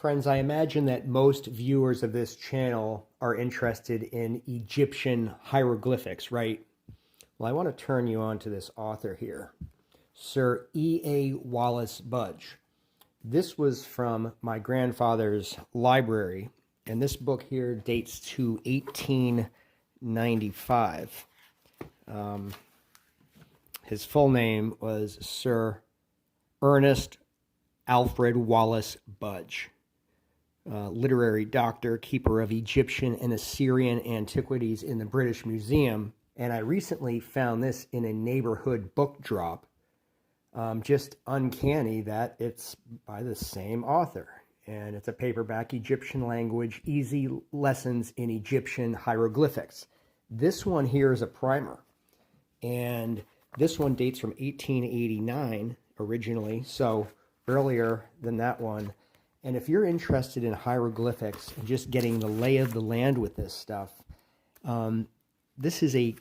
Friends, I imagine that most viewers of this channel are interested in Egyptian hieroglyphics, right? Well, I want to turn you on to this author here, Sir E.A. Wallis Budge. This was from my grandfather's library, and this book here dates to 1895. His full name was Sir Ernest Alfred Wallis Budge. Literary doctor, keeper of Egyptian and Assyrian antiquities in the British Museum. And I recently found this in a neighborhood book drop. Just uncanny that it's by the same author. And it's a paperback, Egyptian language, easy lessons in Egyptian hieroglyphics. This one here is a primer. And this one dates from 1889 originally, so earlier than that one. And if you're interested in hieroglyphics and just getting the lay of the land with this stuff, this is a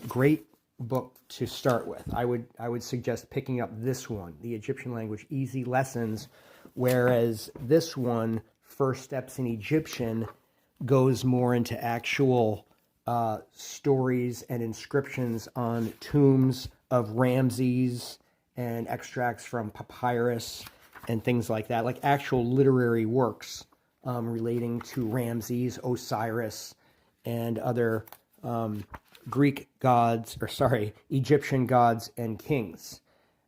great book to start with. I would suggest picking up this one, the Egyptian Language Easy Lessons, whereas this one, First Steps in Egyptian, goes more into actual stories and inscriptions on tombs of Ramses and extracts from papyrus and things like that, like actual literary works relating to Ramses, Osiris, and other Egyptian gods and kings.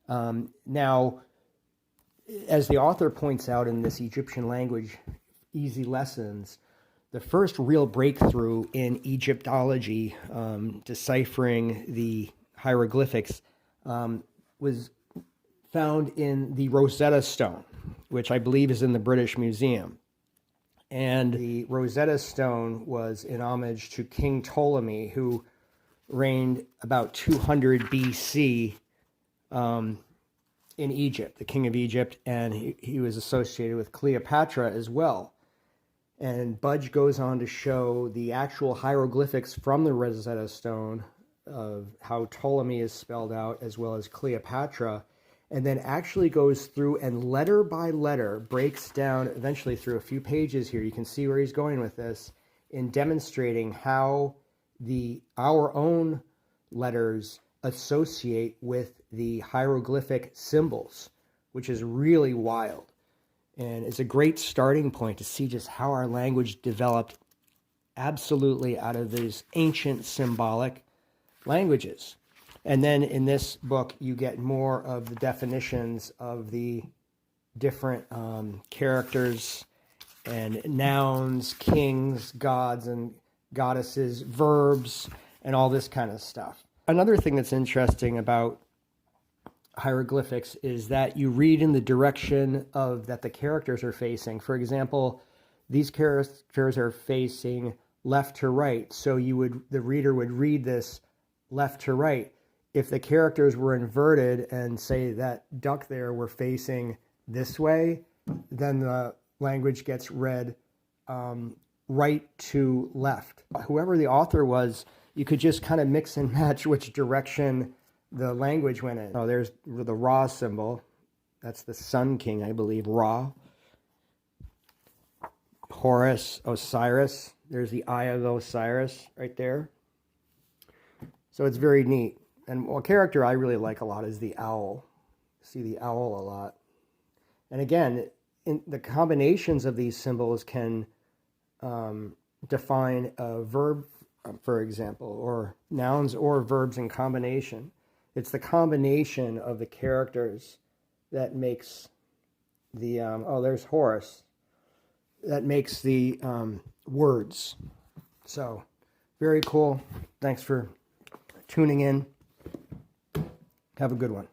Now, as the author points out in this Egyptian Language Easy Lessons, the first real breakthrough in Egyptology, deciphering the hieroglyphics, was found in the Rosetta Stone, which I believe is in the British Museum. And the Rosetta Stone was in homage to King Ptolemy, who reigned about 200 BC in Egypt, the king of Egypt, and he was associated with Cleopatra as well. And Budge goes on to show the actual hieroglyphics from the Rosetta Stone of how Ptolemy is spelled out, as well as Cleopatra, and then actually goes through and letter by letter breaks down, eventually through a few pages here, you can see where he's going with this, in demonstrating how our own letters associate with the hieroglyphic symbols, which is really wild. And it's a great starting point to see just how our language developed absolutely out of these ancient symbolic languages. And then in this book, you get more of the definitions of the different characters and nouns, kings, gods and goddesses, verbs, and all this kind of stuff. Another thing that's interesting about hieroglyphics is that you read in the direction that the characters are facing. For example, these characters are facing left to right, so the reader would read this left to right. If the characters were inverted and say that duck there were facing this way, then the language gets read right to left. Whoever the author was, you could just kind of mix and match which direction the language went in. Oh, there's the Ra symbol. That's the Sun King, I believe, Ra. Horus, Osiris. There's the Eye of Osiris right there. So it's very neat. And a character I really like a lot is the owl. See the owl a lot. And again, the combinations of these symbols can define a verb, for example, or nouns or verbs in combination. It's the combination of the characters that makes the, there's Horus, that makes the words. So, very cool. Thanks for tuning in. Have a good one.